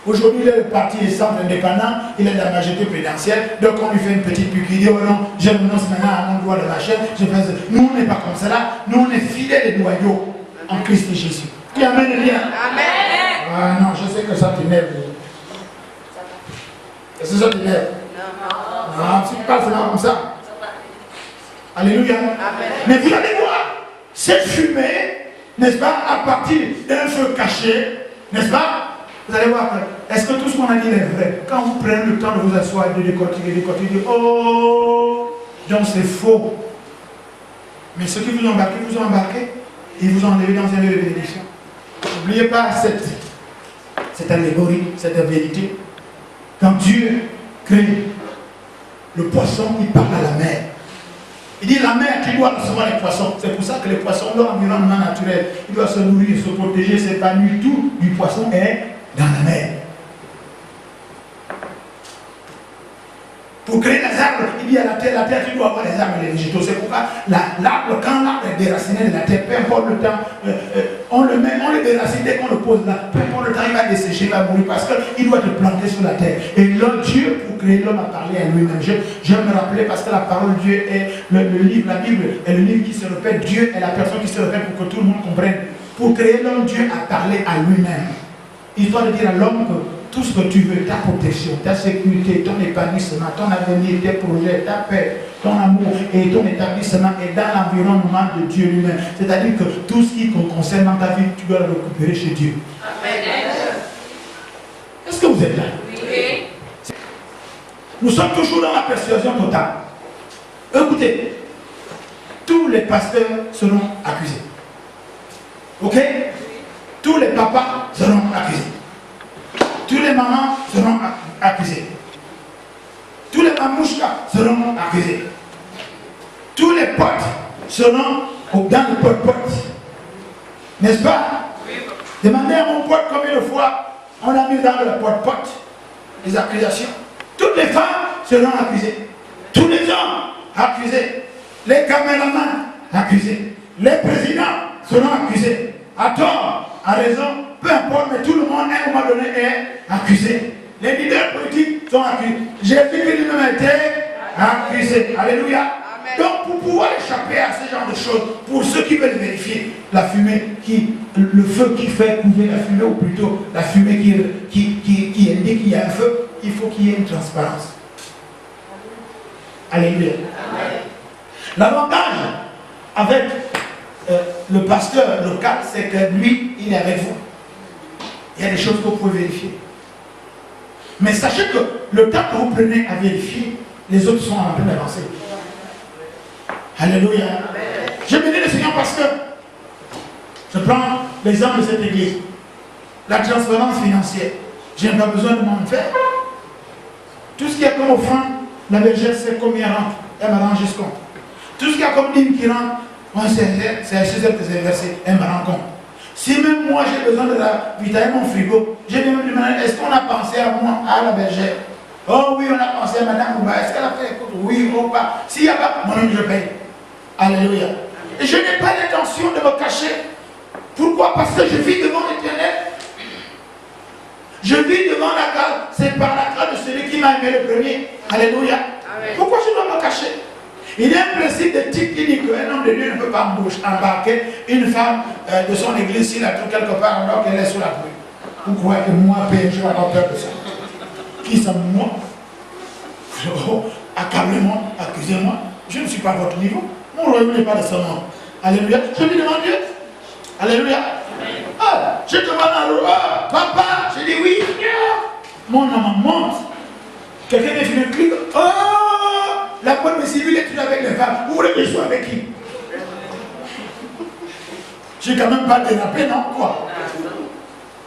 Aujourd'hui, il est le parti centre indépendant, il est de la majorité présidentielle, donc on lui fait une petite pique, il dit, oh non, je renonce maintenant à mon droit de machin, je fais ça. Nous, on n'est pas comme ça, nous, on est fidèles et loyaux en Christ Jésus. Qui amène le lien? Amen. Ah non, je sais que ça t'énerve. Est-ce que ça t'énerve? Non, si tu parles seulement comme ça. Alléluia. Amen. Mais vous allez voir, cette fumée, n'est-ce pas, à partir d'un feu caché, n'est-ce pas? Vous allez voir, est-ce que tout ce qu'on a dit est vrai? Quand vous prenez le temps de vous asseoir et de décortiquer, oh, donc c'est faux. Mais ceux qui vous ont embarqué, ils vous ont enlevé dans un lieu de bénédiction. N'oubliez pas cette allégorie, cette vérité. Quand Dieu crée le poisson, il parle à la mer. Il dit la mer, tu dois recevoir les poissons. C'est pour ça que les poissons, leur environnement naturel, ils doivent se nourrir, se protéger, s'épanouir. Tout du poisson est dans la mer. Pour créer les arbres, il dit à la terre, tu dois avoir les arbres et les végétaux. C'est pourquoi l'arbre, quand l'arbre est déraciné de la terre, peu importe le temps, on le met, on le déracine dès qu'on le pose là, peu importe le temps, il va dessécher, il va mourir parce qu'il doit te planter sur la terre. Et l'homme, Dieu, pour créer l'homme, a parlé à lui-même. Je vais me rappeler parce que la parole de Dieu est le livre, la Bible est le livre qui se répète. Dieu est la personne qui se répète pour que tout le monde comprenne. Pour créer l'homme, Dieu a parlé à lui-même. Il doit dire à l'homme que tout ce que tu veux, ta protection, ta sécurité, ton épanouissement, ton avenir, tes projets, ta paix, ton amour et ton établissement est dans l'environnement de Dieu lui-même. C'est-à-dire que tout ce qui concerne dans ta vie, tu dois le récupérer chez Dieu. Amen. Est-ce que vous êtes là? Oui. Nous sommes toujours dans la persuasion totale. Écoutez, tous les pasteurs seront accusés. Ok? Tous les papas seront accusés. Tous les mamans seront accusés. Tous les mamouchkas seront accusés. Tous les potes seront dans le pote-pote. N'est-ce pas? Demandez à mon pote combien de fois on a mis dans le pote-pote les accusations. Toutes les femmes seront accusées. Tous les hommes accusés. Les caméramans accusés. Les présidents seront accusés. À tort, à raison, peu importe, mais tout le monde à un moment donné est accusé. Les leaders politiques sont accusés. Jésus qui lui-même a été accusé. Alléluia. Amen. Donc pour pouvoir échapper à ce genre de choses, pour ceux qui veulent vérifier la fumée, le feu qui fait couver la fumée, ou plutôt la fumée qui indique qu'il y a un feu, il faut qu'il y ait une transparence. Alléluia. L'avantage avec le pasteur local, c'est que lui, il est avec vous. Il y a des choses que vous pouvez vérifier. Mais sachez que le temps que vous prenez à vérifier, les autres sont en train d'avancer. Alléluia. Je bénis le Seigneur parce que je prends l'exemple de cette église. La transparence financière. Je n'ai pas besoin de m'en faire. Tout ce qui est comme offrande, la bergère sait combien rentre. Elle m'arrange ce compte. Tout ce qui est comme dîme qui rentre, c'est à chez elle que c'est versé. Elle me rend compte. Si même moi j'ai besoin de la vitamine mon frigo, j'ai même demandé, est-ce qu'on a pensé à moi, à la bergère? Oh oui, on a pensé à Madame Ouba. Est-ce qu'elle a fait écoute? Oui ou pas? S'il n'y a pas, moi-même je paye. Alléluia. Et je n'ai pas l'intention de me cacher. Pourquoi? Parce que je vis devant l'Éternel. Je vis devant la grâce. C'est par la grâce de celui qui m'a aimé le premier. Alléluia. Amen. Pourquoi je dois me cacher? Il y a un principe d'éthique qui dit qu'un homme de Dieu ne peut pas embarquer une femme de son église s'il la trouve quelque part alors qu'elle est sous la pluie. Vous croyez que moi, Père, je vais avoir peur de ça? Qui ça, moi? Oh, accablez-moi, accusez-moi. Je ne suis pas à votre niveau. Mon royaume n'est pas de ce monde. Alléluia. Je vis devant Dieu. Alléluia. Ah, je te vois dans le roi. Papa, je dis oui. Mon maman monte. Quelqu'un est venu crier. Oh! La bonne civile est avec les femmes. Vous voulez que je sois avec qui? Je n'ai quand même pas dérapé, non? Quoi?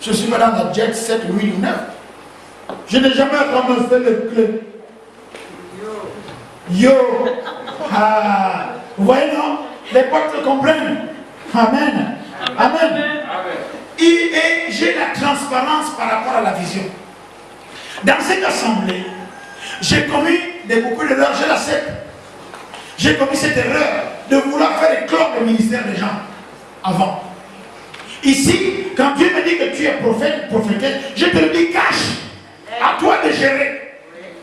Je suis pas dans la jet 7, 8 ou 9. Je n'ai jamais ramassé le clé. Yo! Ah! Vous voyez, non? Les portes comprennent. Amen. Amen. Et j'ai la transparence par rapport à la vision. Dans cette assemblée, j'ai commis beaucoup d'erreurs, je l'accepte. J'ai commis cette erreur de vouloir faire éclore le ministère des gens avant. Ici, quand Dieu me dit que tu es prophète, prophétesse, je te le dis cache. À toi de gérer.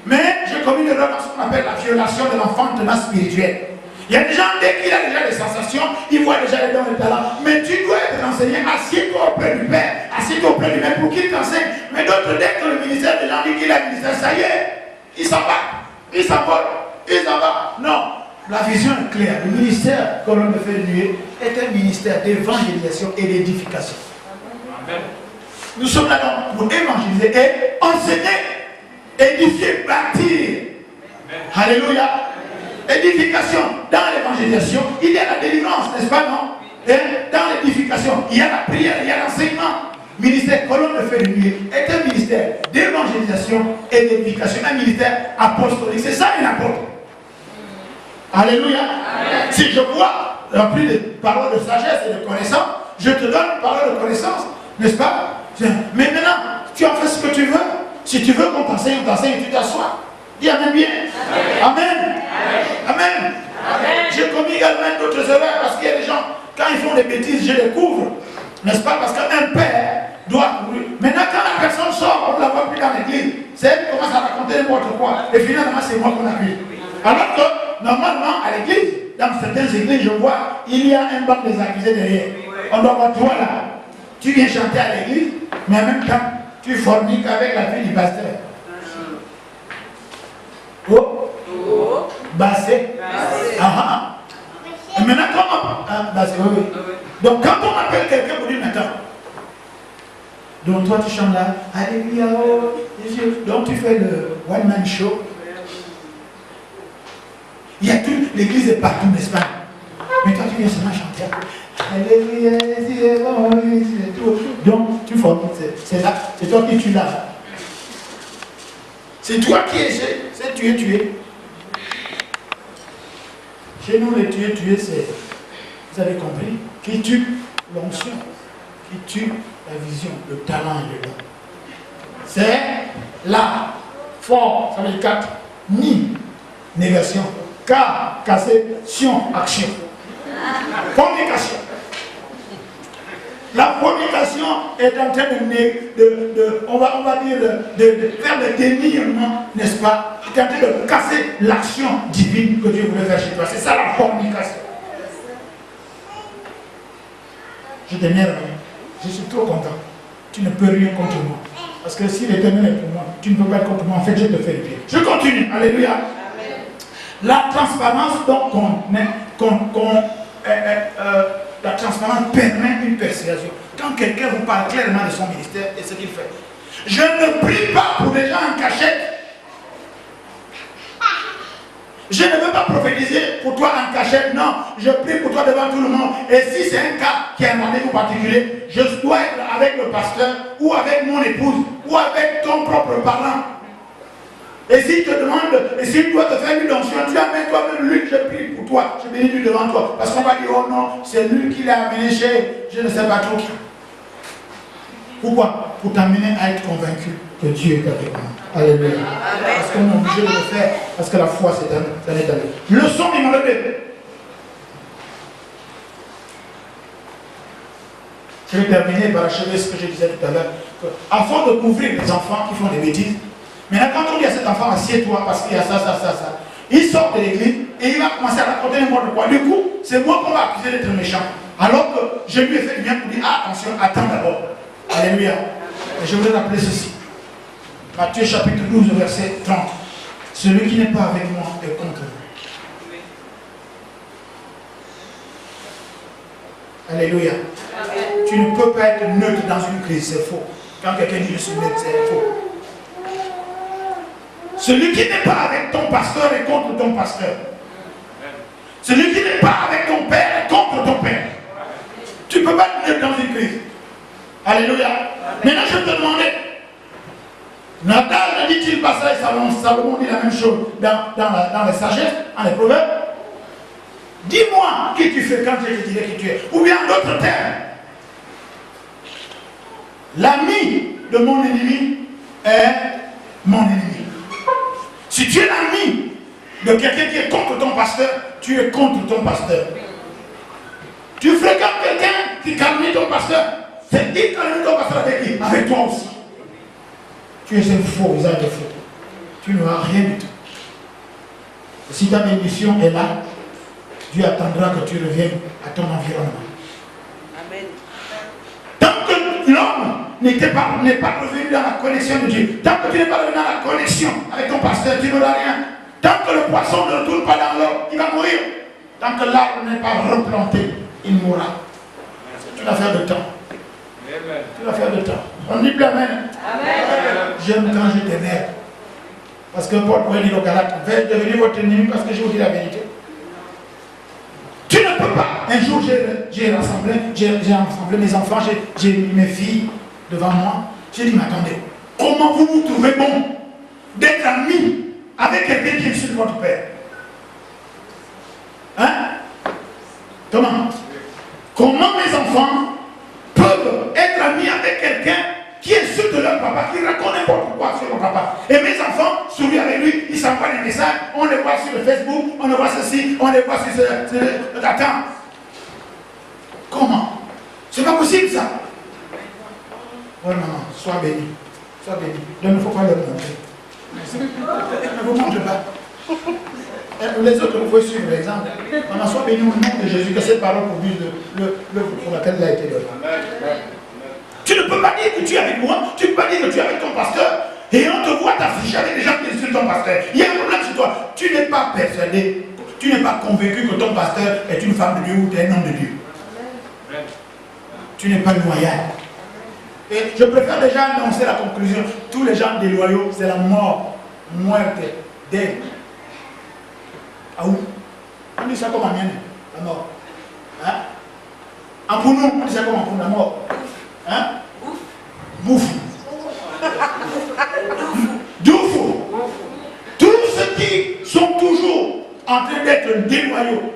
Mais j'ai commis l'erreur dans ce qu'on appelle la violation de l'enfantement spirituel. Il y a des gens, dès qu'il a déjà des sensations, ils voient déjà les dons et les talents. Mais tu dois être enseigné, assieds-toi auprès du Père, assieds-toi auprès du Père pour qu'il t'enseigne. Mais d'autres, dès que le ministère des gens dit qu'il a le ministère, ça y est, il s'en va, il s'envole, il s'en va. Non, la vision est claire. Le ministère que l'on me fait nuer est un ministère d'évangélisation et d'édification. Nous sommes là pour évangéliser et enseigner, édifier, bâtir. Alléluia. Édification, dans l'évangélisation, il y a la délivrance, n'est-ce pas, non? Et dans l'édification, il y a la prière, il y a l'enseignement. Ministère colonne de Février est un ministère d'évangélisation et d'édification, un ministère apostolique. C'est ça un apôtre. Alléluia. Amen. Si je vois rempli de paroles de sagesse et de connaissance, je te donne une parole de connaissance, n'est-ce pas? Mais maintenant, tu en fais ce que tu veux. Si tu veux qu'on t'enseigne, on t'enseigne et tu t'assois. Dis Amen bien. Amen. Amen. Amen. Amen. J'ai commis également d'autres erreurs parce qu'il y a des gens, quand ils font des bêtises, je les couvre. N'est-ce pas? Parce qu'un père doit courir. Maintenant, quand la personne sort, on ne la voit plus dans l'église. C'est elle qui commence à raconter n'importe quoi. Et finalement, c'est moi qu'on a vu. Alors que, normalement, à l'église, dans certaines églises, je vois, il y a un banc des accusés derrière. On doit voir toi là. Tu viens chanter à l'église, mais en même temps, tu forniques avec la fille du pasteur. Oh, bassé. Ah. Et maintenant, comment? Bassé, oui. Donc, quand on appelle quelqu'un pour dire maintenant, donc toi tu chantes là, Alléluia, oh, donc tu fais le one man show. Il y a tout, l'église est partout, n'est-ce pas? Mais toi tu viens seulement chanter. Alléluia, c'est tout. Donc tu formes, c'est là, c'est toi qui tues là. C'est toi qui es, c'est tuer. Chez nous, les tuer, c'est, vous avez compris, qui tue l'onction, qui tue la vision, le talent et le don. C'est là, fort, ça veut dire 4, ni, négation, car, cassation, action. Communication. La communication est en train on va dire, de faire le déniement, n'est-ce pas? C'est en train de casser l'action divine que Dieu voulait faire chez toi. C'est ça la communication. Je te mets, je suis trop content. Tu ne peux rien contre moi. Parce que si l'Éternel est pour moi, tu ne peux pas être contre moi. En fait, je te fais le bien. Je continue. Alléluia. Amen. La transparence, donc, la transparence permet une persuasion. Quand quelqu'un vous parle clairement de son ministère et ce qu'il fait. Je ne prie pas pour des gens en cachette. Je ne veux pas prophétiser pour toi en cachette, non. Je prie pour toi devant tout le monde. Et si c'est un cas qui a un rendez-vous particulier, je dois être avec le pasteur, ou avec mon épouse, ou avec ton propre parent. Et s'il te demande, et s'il doit te faire une onction, tu amènes toi-même l'huile, je prie pour toi, je bénis lui devant toi. Parce qu'on va dire, oh non, c'est lui qui l'a amené chez, je ne sais pas trop qui. Pourquoi? Pour t'amener à être convaincu que Dieu est avec moi. Alléluia. Parce qu'on est obligé de le faire, parce que la foi c'est un état. Leçon numéro 2. Je vais terminer par achever ce que je disais tout à l'heure. Afin de couvrir les enfants qui font des bêtises, maintenant quand on dit à cet enfant, assieds-toi parce qu'il y a ça, il sort de l'église et il va commencer à raconter n'importe quoi. Du coup, c'est moi qu'on va accuser d'être méchant. Alors que je lui ai fait du bien pour dire, ah, attention, attends d'abord. Alléluia. Et je voudrais rappeler ceci. Matthieu chapitre 12, verset 30. Celui qui n'est pas avec moi est contre moi. Alléluia. Amen. Tu ne peux pas être neutre dans une crise, c'est faux. Quand quelqu'un dit je suis neutre, c'est faux. Celui qui n'est pas avec ton pasteur est contre ton pasteur. Celui qui n'est pas avec ton père est contre ton père. Tu ne peux pas être neutre dans une crise. Alléluia. Maintenant je te demandais, Nathan ne dit-il pas ça et Salomon dit la même chose dans les sagesses, dans les proverbes? Dis-moi qui tu fais quand je te dirai qui tu es. Ou bien en d'autres termes, l'ami de mon ennemi est mon ennemi. Si tu es l'ami de quelqu'un qui est contre ton pasteur, tu es contre ton pasteur. Tu fréquentes quelqu'un qui calmine ton pasteur, c'est qui calmine ton pasteur avec qui? Avec toi aussi. Tu es un faux visage de faux. Tu n'auras rien du tout. Et si ta bénédiction est là, Dieu attendra que tu reviennes à ton environnement. Amen. Tant que l'homme n'est pas revenu dans la connexion de Dieu, tant que tu n'es pas revenu dans la connexion avec ton pasteur, tu n'auras rien. Tant que le poisson ne retourne pas dans l'eau, il va mourir. Tant que l'arbre n'est pas replanté, il mourra. C'est une affaire de temps. C'est une affaire de temps. On dit plus amen. J'aime quand je t'énerve. Parce que Paul pourrait dire aux Galates, vais devenir votre ennemi parce que je vous dis la vérité. Tu ne peux pas. Un jour, j'ai rassemblé mes enfants, j'ai mis mes filles devant moi. J'ai dit, mais attendez, comment vous vous trouvez bon d'être ami avec quelqu'un qui insulte votre père? Hein? Comment? Comment mes enfants peuvent être amis avec quelqu'un qui insulte leur papa, qui raconte n'importe quoi sur leur papa? Et mes enfants sourient avec lui, ils s'envoient des messages, on les voit sur le Facebook, on les voit ceci, on les voit sur ce... Attends. Comment? C'est pas possible ça. Ouais, maman, sois béni. Sois béni. Donc, il ne faut pas leur montrer. Ne vous montre pas. Les autres, vous pouvez suivre l'exemple. Maman, sois béni au nom de Jésus, que cette parole produise pour laquelle elle a été donnée. Tu ne peux pas dire que tu es avec moi, tu ne peux pas dire que tu es avec ton pasteur, et on te voit t'afficher avec des gens qui insultent ton pasteur. Il y a un problème sur toi. Tu n'es pas persuadé, tu n'es pas convaincu que ton pasteur est une femme de Dieu ou tu es un homme de Dieu. Tu n'es pas loyal. Et je préfère déjà annoncer la conclusion. Tous les gens déloyaux, c'est la mort. Muerte. Dead. Ah où? On dit ça comme en mienne. La mort. Hein? En pour nous, on dit ça comme en pour la mort. Hein? Bouffe. Doufou. Tous ceux qui sont toujours en train d'être déloyaux.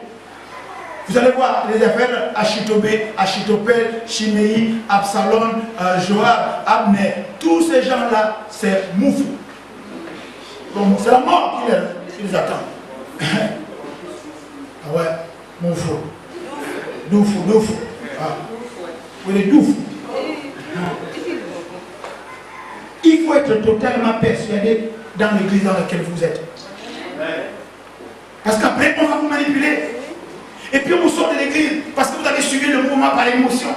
Vous allez voir les affaires Achitopel, Shimei, Absalom, Joab, Abner. Tous ces gens-là, c'est moufou. Donc c'est la mort qui les attend. Ah ouais, moufou. Doufou. Ah. Oui, les doufou. Il faut être totalement persuadé dans l'église dans laquelle vous êtes. Parce qu'après, on va vous manipuler. Et puis on vous sort de l'église parce que vous avez suivi le mouvement par émotion.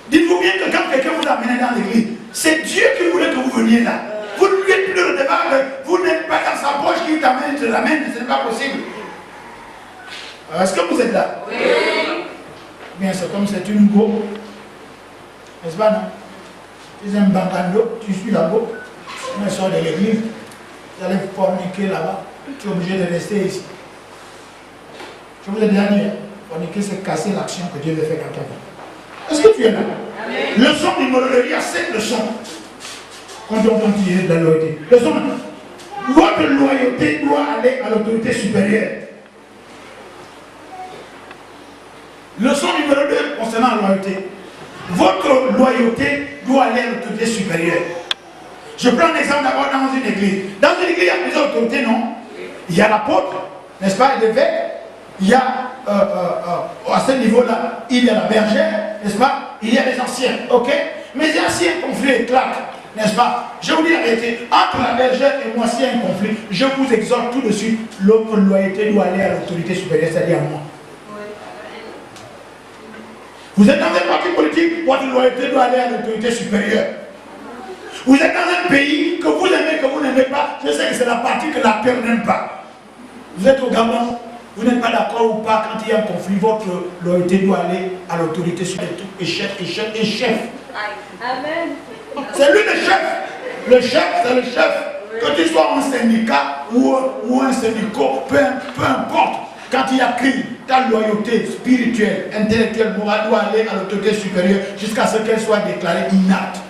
Dites-vous bien que quand quelqu'un vous a amené dans l'église, c'est Dieu qui voulait que vous veniez là. Vous ne lui êtes plus redevable, vous n'êtes pas dans sa poche qui t'amène, te l'amène, ce n'est pas possible. Est-ce que vous êtes là? Oui. Bien, c'est comme c'est une go. N'est-ce pas, non? Tu es un bangando, tu suis la go. On sort de l'église, vous allez forniquer là-bas, tu es obligé de rester ici. Je vous ai déjà dit, forniquer, c'est casser l'action que Dieu veut faire dans ta vie. Est-ce que tu es là? Amen. Leçon numéro 2, il y a 7 leçons. Quand on dit de la loyauté. Leçon 1. Votre loyauté doit aller à l'autorité supérieure. Leçon numéro 2 concernant la loyauté. Votre loyauté doit aller à l'autorité supérieure. Je prends un exemple d'abord dans une église. Dans une église, il y a plusieurs autorités, non? Il y a l'apôtre, n'est-ce pas, l'évêque. Il y a, à ce niveau-là, il y a la bergère, n'est-ce pas? Il y a les anciens, ok? Mais les anciens conflits éclatent, n'est-ce pas? Je vous dis la vérité, entre la bergère et moi, s'il y a un conflit, je vous exhorte tout de suite, l'autre loyauté doit aller à l'autorité supérieure, c'est-à-dire à moi. Vous êtes dans un parti politique, votre loyauté doit aller à l'autorité supérieure. Vous êtes dans un pays que vous aimez, que vous n'aimez pas, je sais que c'est la partie que la terre n'aime pas. Vous êtes au Gabon, vous n'êtes pas d'accord ou pas, quand il y a un conflit, votre loyauté doit aller à l'autorité supérieure. Et chef. Amen. C'est lui le chef. Le chef, c'est le chef. Que tu sois un syndicat ou un syndicat, peu importe. Quand il y a cri, ta loyauté spirituelle, intellectuelle, morale doit aller à l'autorité supérieure jusqu'à ce qu'elle soit déclarée inapte.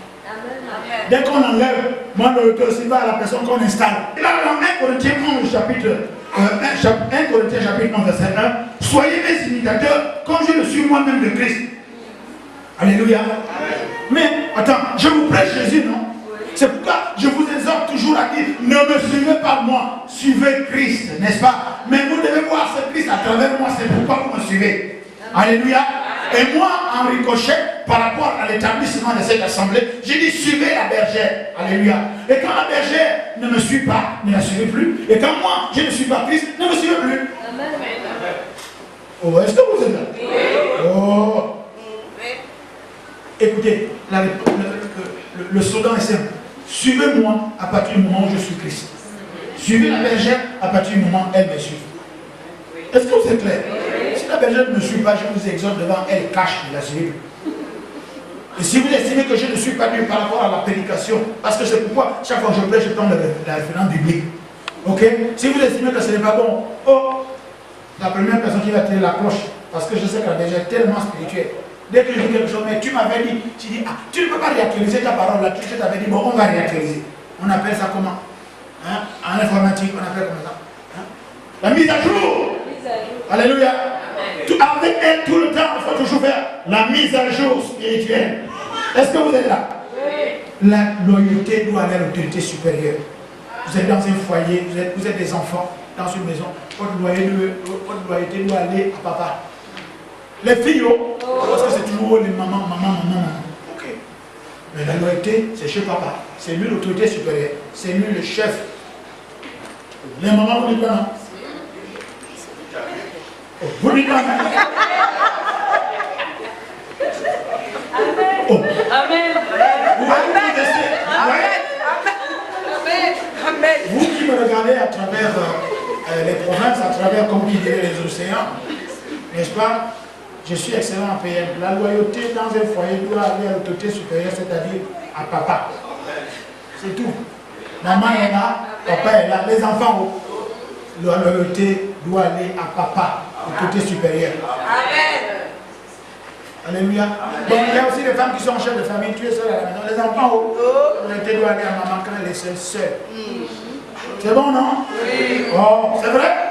Dès qu'on enlève, mon loyauté aussi va à la personne qu'on installe. Et là, dans 1 Corinthiens 11, chapitre 1 Corinthiens chapitre 11, verset 1, soyez mes imitateurs comme je le suis moi-même de Christ. Alléluia. Amen. Mais, attends, je vous prêche Jésus, non? C'est pourquoi je vous exhorte toujours à dire, ne me suivez pas moi, suivez Christ, n'est-ce pas? Mais vous devez voir ce Christ à travers moi, c'est pourquoi vous me suivez. Alléluia. Et moi, en ricochet, par rapport à l'établissement de cette assemblée, j'ai dit, suivez la bergère. Alléluia. Et quand la bergère ne me suit pas, ne la suivez plus. Et quand moi, je ne suis pas Christ, ne me suivez plus. Amen. Oh, est-ce que vous êtes là? Oui. Oh. Écoutez, le slogan est simple. Suivez-moi à partir du moment où je suis Christ. Suivez la bergère à partir du moment où elle me suit. Est-ce que vous êtes clair? Si la bergère ne me suit pas, je vous exhorte devant elle, cache la suivre. Et si vous estimez que je ne suis pas Dieu par rapport à la prédication, parce que c'est pourquoi chaque fois que je prêche, je prends la référence biblique. Ok? Si vous estimez que ce n'est pas bon, oh, la première personne qui va tirer la cloche, parce que je sais que la bergère est tellement spirituelle. Dès que je dis quelque chose, mais tu m'avais dit, tu dis, ah, tu ne peux pas réactualiser ta parole là, je t'avais dit, bon, on va réactualiser. On appelle ça comment? Hein? En informatique, on appelle comme ça. Hein? La mise à jour. Alléluia. Avec elle, tout le temps, il faut toujours faire la mise à jour spirituelle. Est-ce que vous êtes là? Oui. La loyauté doit aller à l'autorité supérieure. Vous êtes dans un foyer, vous êtes des enfants dans une maison. Votre loyauté doit aller à papa. Les filles, parce que c'est toujours les mamans. Ok. Mais la loyauté, c'est chez papa. C'est lui l'autorité supérieure. C'est lui le chef. Les mamans, vous dites pas non? Oh, vous dites pas non? Oh. Amen. Vous connaissez. Amen. Vous qui me regardez à travers les provinces, à travers, comme qui dirait, les océans, n'est-ce pas? Je suis excellent en PM. La loyauté dans un foyer doit aller à l'autorité supérieure, c'est-à-dire à papa. C'est tout. Maman est là, papa est là. Les enfants, la loyauté doit aller à papa, l'autorité supérieure. Amen. Alléluia. Donc il y a aussi les femmes qui sont chefs de famille, tu es seul à la maison. Les enfants, la loyauté doit aller à maman quand elle est seule. C'est bon, non? Oui. Oh, c'est vrai?